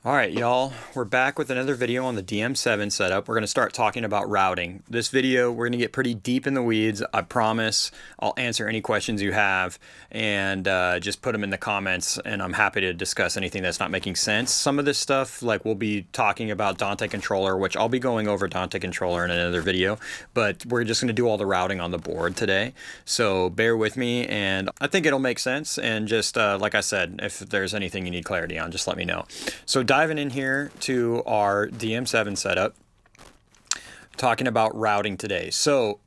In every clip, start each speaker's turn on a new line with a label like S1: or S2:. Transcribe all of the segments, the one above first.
S1: All right, y'all, we're back with another video on the DM7 setup. We're going to start talking about routing. This video, we're going to get pretty deep in the weeds. I promise I'll answer any questions you have and just put them in the comments, and I'm happy to discuss anything that's not making sense. Some of this stuff, like we'll be talking about Dante controller, which I'll be going over Dante controller in another video, but we're just going to do all the routing on the board today. So bear with me, and I think it'll make sense. And just like I said, if there's anything you need clarity on, just let me know. So diving in here to our DM7 setup, talking about routing today. So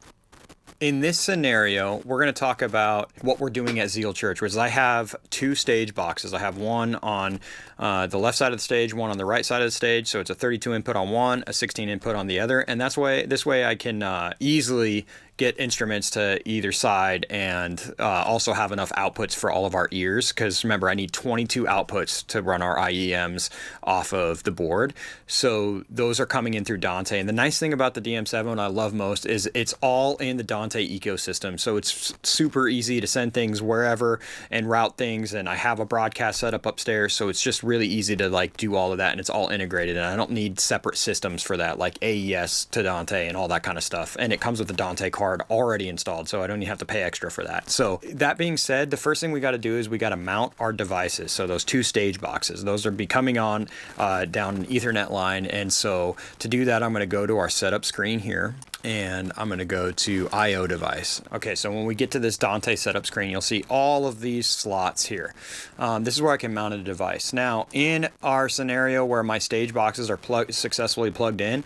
S1: in this scenario, we're going to talk about what we're doing at Zeal Church, which is I have two stage boxes. I have one on the left side of the stage, one on the right side of the stage. So it's a 32 input on one, a 16 input on the other. And this way I can easily get instruments to either side and also have enough outputs for all of our ears. Because remember, I need 22 outputs to run our IEMs off of the board. So those are coming in through Dante. And the nice thing about the DM7 I love most is it's all in the Dante ecosystem. So it's super easy to send things wherever and route things. And I have a broadcast set up upstairs. So it's just really easy to like do all of that. And it's all integrated. And I don't need separate systems for that, like AES to Dante and all that kind of stuff. And it comes with the Dante card already installed, so I don't even have to pay extra for that. So that being said, the first thing we got to do is we got to mount our devices. So those two stage boxes, those are coming on down an Ethernet line. And so to do that, I'm going to go to our setup screen here, and I'm going to go to IO device. Okay, so when we get to this Dante setup screen, you'll see all of these slots here. This is where I can mount a device. Now, in our scenario where my stage boxes are successfully plugged in,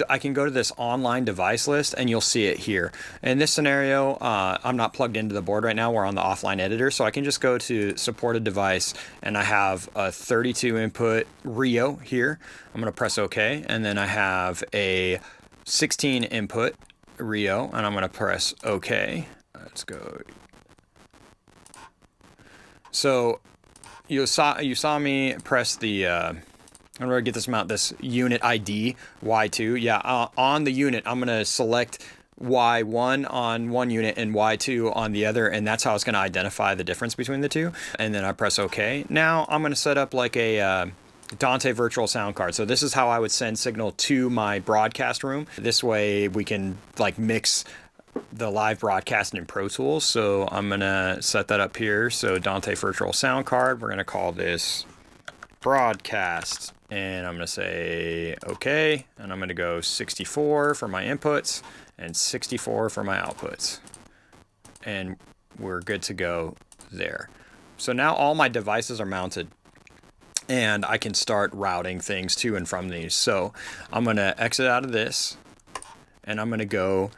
S1: I can go to this online device list and you'll see it here. In this scenario, I'm not plugged into the board right now. We're on the offline editor, so I can just go to supported device, and I have a 32 input Rio here. I'm going to press OK, and then I have a 16 input Rio, and I'm going to press OK. Let's go. So you saw me press the I'm going to get this unit ID Y2. Yeah, on the unit, I'm going to select Y1 on one unit and Y2 on the other, and that's how it's going to identify the difference between the two. And then I press OK. Now I'm going to set up like a Dante virtual sound card. So this is how I would send signal to my broadcast room. This way we can like mix the live broadcasting in Pro Tools. So I'm going to set that up here. So Dante virtual sound card, we're going to call this broadcast, and I'm going to say okay, and I'm going to go 64 for my inputs and 64 for my outputs, and we're good to go there. So now all my devices are mounted, and I can start routing things to and from these. So I'm going to exit out of this, and I'm going to go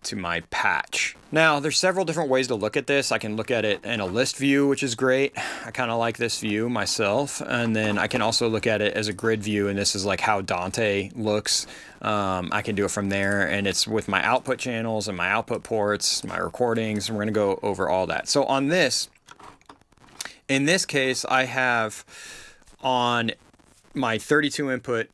S1: to my patch. Now, there's several different ways to look at this. I can look at it in a list view, which is great. I kind of like this view myself. And then I can also look at it as a grid view, and this is like how Dante looks. I can do it from there, and it's with my output channels and my output ports, my recordings, and we're going to go over all that. So on this, in this case, I have on my 32 input,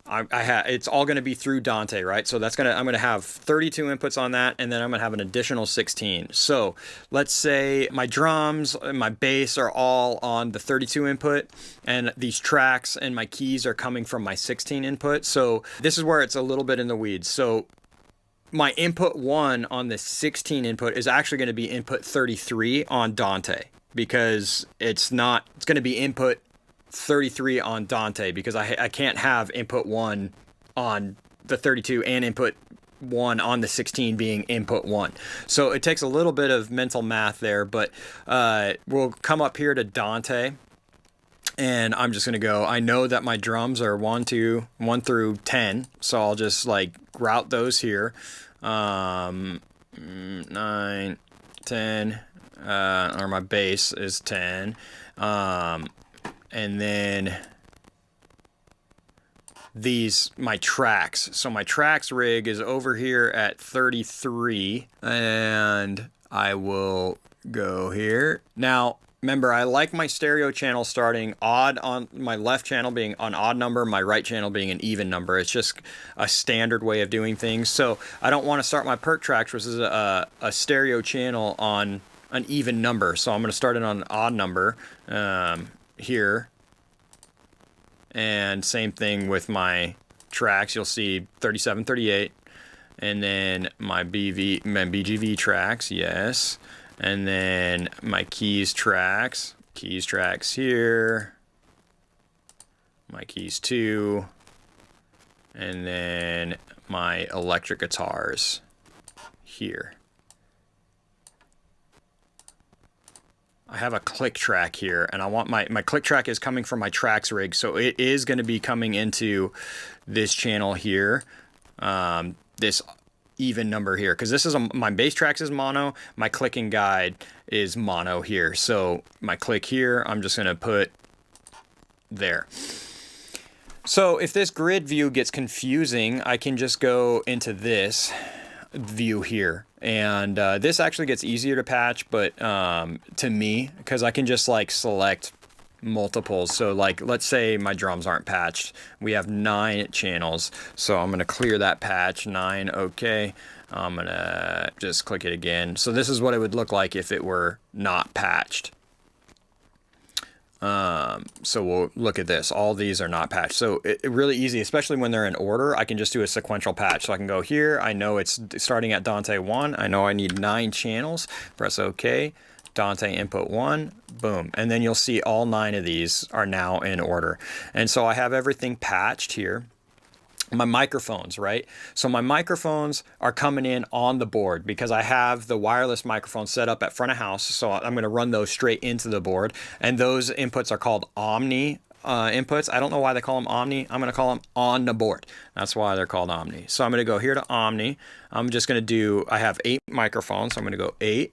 S1: it's all going to be through Dante, right? So I'm going to have 32 inputs on that, and then I'm going to have an additional 16. So let's say my drums and my bass are all on the 32 input, and these tracks and my keys are coming from my 16 input. So this is where it's a little bit in the weeds. So my input 1 on the 16 input is actually going to be input 33 on Dante, because it's going to be input 33 on Dante, because I can't have input 1 on the 32 and input 1 on the 16 being input 1. So it takes a little bit of mental math there, but we'll come up here to Dante, and I'm just going to go, I know that my drums are 1 through 10, so I'll just like route those here. 9, 10, or my bass is 10. And then my tracks. So my tracks rig is over here at 33, and I will go here. Now, remember, I like my stereo channel starting odd on my left channel being an odd number, my right channel being an even number. It's just a standard way of doing things. So I don't want to start my perk tracks, which is a stereo channel, on an even number. So I'm going to start it on an odd number here. And same thing with my tracks. You'll see 37, 38. And then my BGV tracks, yes. And then my keys tracks here. My keys 2. And then my electric guitars here. I have a click track here, and I want my click track is coming from my tracks rig, so it is going to be coming into this channel here, this even number here, because this is my bass tracks is mono, my clicking guide is mono here. So my click here, I'm just going to put there. So if this grid view gets confusing, I can just go into this view here, and this actually gets easier to patch, but to me, because I can just like select multiples. So like, let's say my drums aren't patched, we have 9 channels, so I'm going to clear that patch 9. Okay, I'm going to just click it again. So this is what it would look like if it were not patched. So we'll look at this. All these are not patched. So it really easy, especially when they're in order. I can just do a sequential patch. So I can go here. I know it's starting at Dante 1. I know I need 9 channels. Press OK. Dante input 1. Boom. And then you'll see all 9 of these are now in order. And so I have everything patched here. My microphones, right? So my microphones are coming in on the board because I have the wireless microphone set up at front of house. So I'm going to run those straight into the board. And those inputs are called Omni inputs. I don't know why they call them Omni. I'm going to call them on the board. That's why they're called Omni. So I'm going to go here to Omni. I'm just going to do, I have 8 microphones. So I'm going to go 8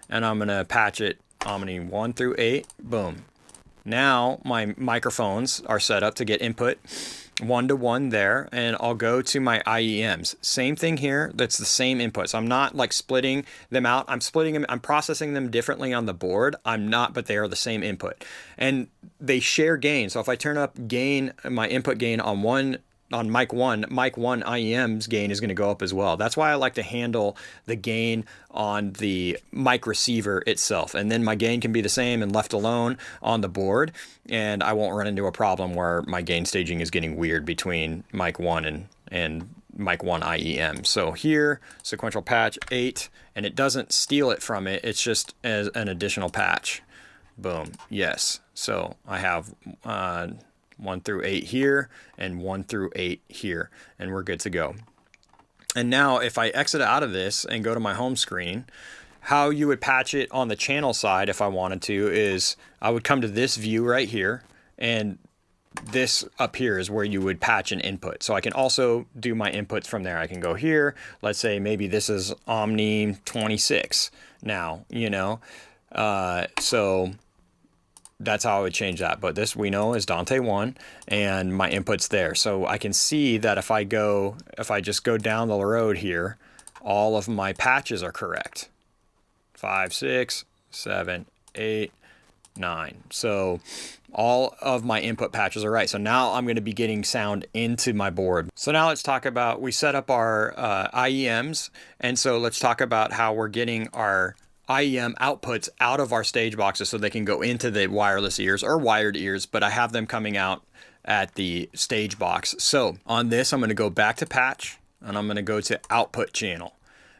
S1: and I'm going to patch it Omni 1 through 8. Boom. Now my microphones are set up to get input 1-to-1 there, and I'll go to my IEMs. Same thing here. That's the same input. So I'm not like splitting them out. I'm splitting them. I'm processing them differently on the board. I'm not, but they are the same input, and they share gain. So if I turn up gain, my input gain on mic 1 IEM's gain is going to go up as well. That's why I like to handle the gain on the mic receiver itself. And then my gain can be the same and left alone on the board. And I won't run into a problem where my gain staging is getting weird between mic 1 and mic 1 IEM. So here, sequential patch 8, and it doesn't steal it from it. It's just as an additional patch. Boom. Yes. So I have 1 through 8 here and 1 through 8 here, and we're good to go. And now if I exit out of this and go to my home screen, how you would patch it on the channel side if I wanted to is I would come to this view right here, and this up here is where you would patch an input. So I can also do my inputs from there. I can go here. Let's say maybe this is Omni 26 now, you know. So that's how I would change that. But this we know is Dante 1 and my input's there. So I can see that if I just go down the road here, all of my patches are correct. 5, 6, 7, 8, 9. So all of my input patches are right. So now I'm going to be getting sound into my board. So now let's talk about, we set up our IEMs. And so let's talk about how we're getting our IEM outputs out of our stage boxes so they can go into the wireless ears or wired ears, but I have them coming out at the stage box. So on this, I'm going to go back to patch and I'm going to go to output channel.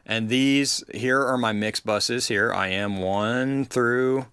S1: And these here are my mix buses here. IEM 1 through,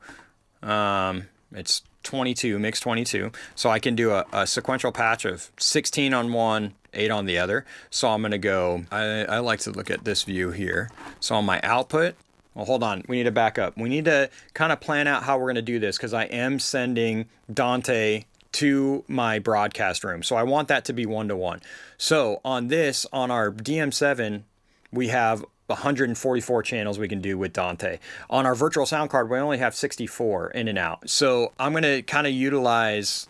S1: it's 22, mix 22. So I can do a sequential patch of 16 on one, 8 on the other. So I'm going to go, I like to look at this view here. So on my output, well, hold on. We need to back up. We need to kind of plan out how we're going to do this because I am sending Dante to my broadcast room. So I want that to be 1-to-1. So on this, on our DM7, we have 144 channels we can do with Dante. On our virtual sound card, we only have 64 in and out. So I'm going to kind of utilize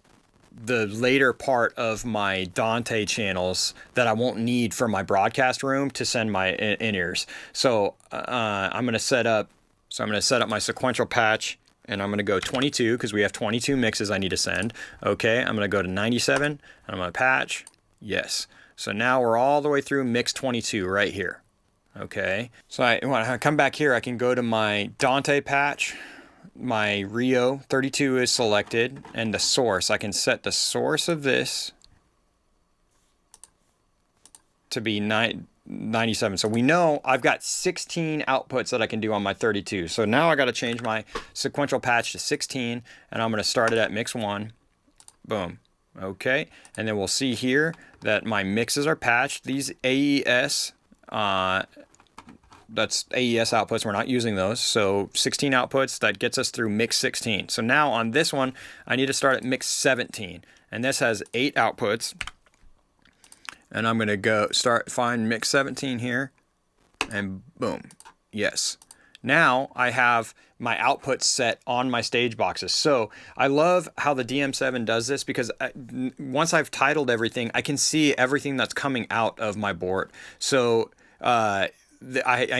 S1: the later part of my Dante channels that I won't need for my broadcast room to send my in-ears. So I'm going to set up my sequential patch, and I'm going to go 22 because we have 22 mixes I need to send. Okay, I'm going to go to 97 and I'm going to patch. Yes. So now we're all the way through mix 22 right here. Okay. So when I come back here, I can go to my Dante patch my Rio 32 is selected, and the source, I can set the source of this to be 97. So we know I've got 16 outputs that I can do on my 32. So now I got to change my sequential patch to 16, and I'm going to start it at mix 1. Boom. Okay. And then we'll see here that my mixes are patched. These AES, that's AES outputs. We're not using those. So 16 outputs, that gets us through mix 16. So now on this one, I need to start at mix 17. And this has 8 outputs. And I'm going to go find mix 17 here. And boom. Yes. Now I have my outputs set on my stage boxes. So I love how the DM7 does this, because once I've titled everything, I can see everything that's coming out of my board. So I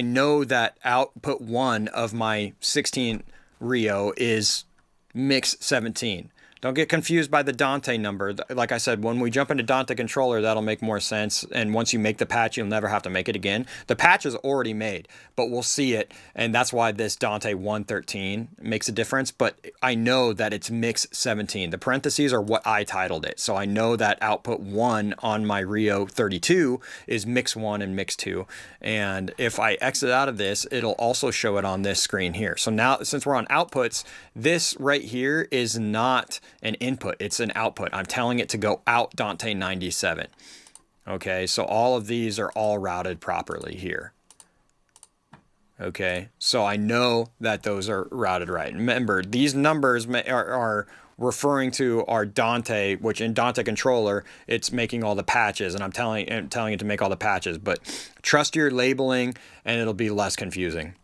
S1: know that output 1 of my 16 Rio is mix 17. Don't get confused by the Dante number. Like I said, when we jump into Dante controller, that'll make more sense. And once you make the patch, you'll never have to make it again. The patch is already made, but we'll see it. And that's why this Dante 113 makes a difference. But I know that it's mix 17. The parentheses are what I titled it. So I know that output 1 on my Rio 32 is mix 1 and mix 2. And if I exit out of this, it'll also show it on this screen here. So now, since we're on outputs, this right here is not an input, it's an output. I'm telling it to go out Dante 97. Okay, so all of these are all routed properly here. Okay, so I know that those are routed right. Remember, these numbers are referring to our Dante, which in Dante controller, it's making all the patches, and I'm telling it to make all the patches, but trust your labeling and it'll be less confusing.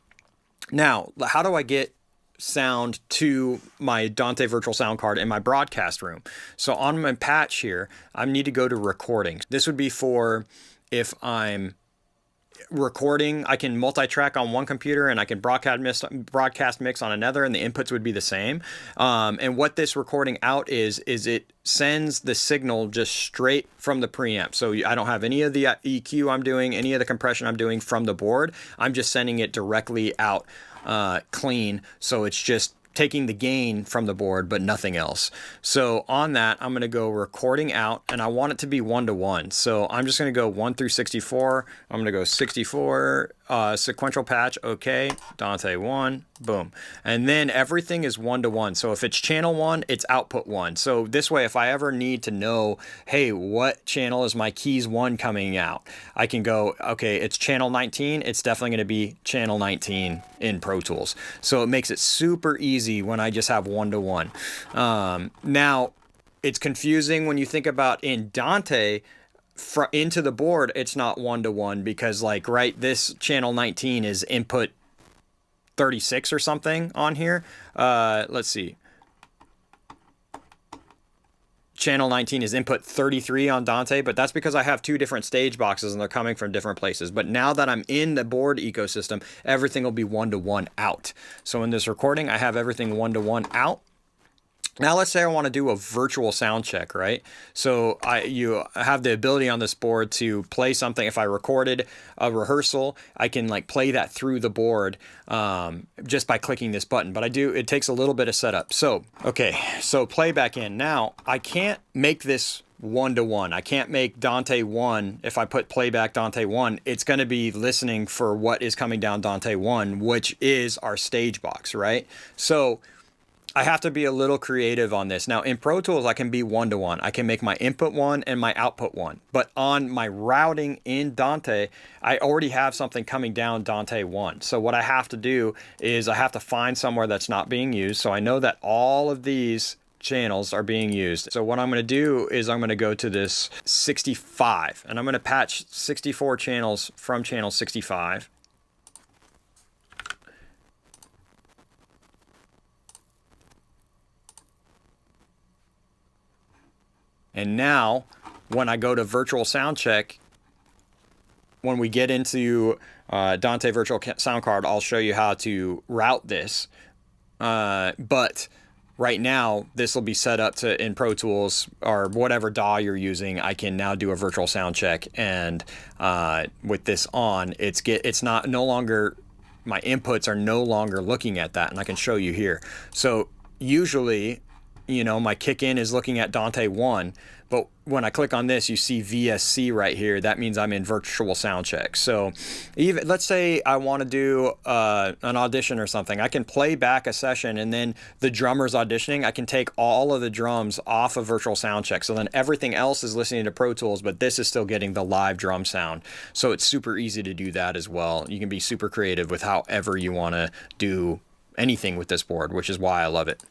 S1: Now, how do I get sound to my Dante virtual sound card in my broadcast room? So on my patch here, I need to go to recordings. This would be for if I'm recording, I can multi-track on one computer and I can broadcast mix on another, and the inputs would be the same. And what this recording out is it sends the signal just straight from the preamp. So I don't have any of the EQ I'm doing, any of the compression I'm doing from the board. I'm just sending it directly out clean. So it's just taking the gain from the board, but nothing else. So on that, I'm going to go recording out, and I want it to be 1-to-1. So I'm just going to go 1 through 64. I'm going to go 64, sequential patch. Okay. Dante 1, boom. And then everything is 1-to-1. So if it's channel 1, it's output 1. So this way, if I ever need to know, hey, what channel is my keys 1 coming out? I can go, okay, it's channel 19. It's definitely going to be channel 19 in Pro Tools. So it makes it super easy when I just have 1-to-1. Now, it's confusing when you think about in Dante, into the board, it's not 1-to-1, because like, right, this channel 19 is input 36 or something on here. Let's see. Channel 19 is input 33 on Dante, but that's because I have 2 different stage boxes and they're coming from different places. But now that I'm in the board ecosystem, everything will be 1-to-1 out. So in this recording, I have everything 1-to-1 out. Now let's say I want to do a virtual sound check, right? So you have the ability on this board to play something. If I recorded a rehearsal, I can like play that through the board just by clicking this button. But it takes a little bit of setup. So, okay, so playback in. Now I can't make this 1-to-1. I can't make Dante 1. If I put playback Dante 1, it's going to be listening for what is coming down Dante 1, which is our stage box, right? So I have to be a little creative on this. Now in Pro Tools, I can be 1-to-1. I can make my input 1 and my output 1. But on my routing in Dante, I already have something coming down Dante 1. So what I have to do is I have to find somewhere that's not being used. So I know that all of these channels are being used. So what I'm going to do is I'm going to go to this 65, and I'm going to patch 64 channels from channel 65. And now, when I go to virtual sound check, when we get into Dante virtual sound card, I'll show you how to route this. But right now, this will be set up to in Pro Tools or whatever DAW you're using. I can now do a virtual sound check, and with this on, it's no longer my inputs are no longer looking at that, and I can show you here. So usually, you know, my kick in is looking at Dante 1, but when I click on this, you see VSC right here. That means I'm in virtual sound check. So even, let's say I want to do an audition or something, I can play back a session, and then the drummer's auditioning, I can take all of the drums off of virtual sound check. So then everything else is listening to Pro Tools, but this is still getting the live drum sound. So it's super easy to do that as well. You can be super creative with however you want to do anything with this board, which is why I love it.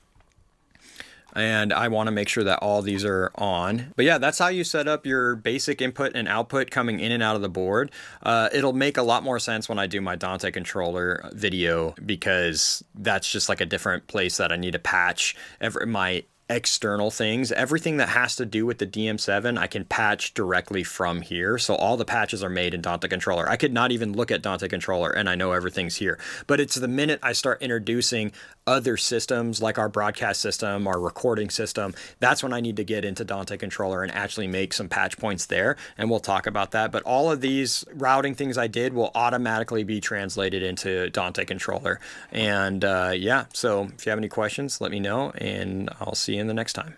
S1: And I want to make sure that all these are on. But yeah, that's how you set up your basic input and output coming in and out of the board. It'll make a lot more sense when I do my Dante controller video, because that's just like a different place that I need to patch my external things. Everything that has to do with the DM7, I can patch directly from here. So all the patches are made in Dante controller. I could not even look at Dante controller and I know everything's here. But it's the minute I start introducing other systems like our broadcast system, our recording system, that's when I need to get into Dante controller and actually make some patch points there. And we'll talk about that. But all of these routing things I did will automatically be translated into Dante controller. And yeah, so if you have any questions, let me know, and I'll see you in the next time.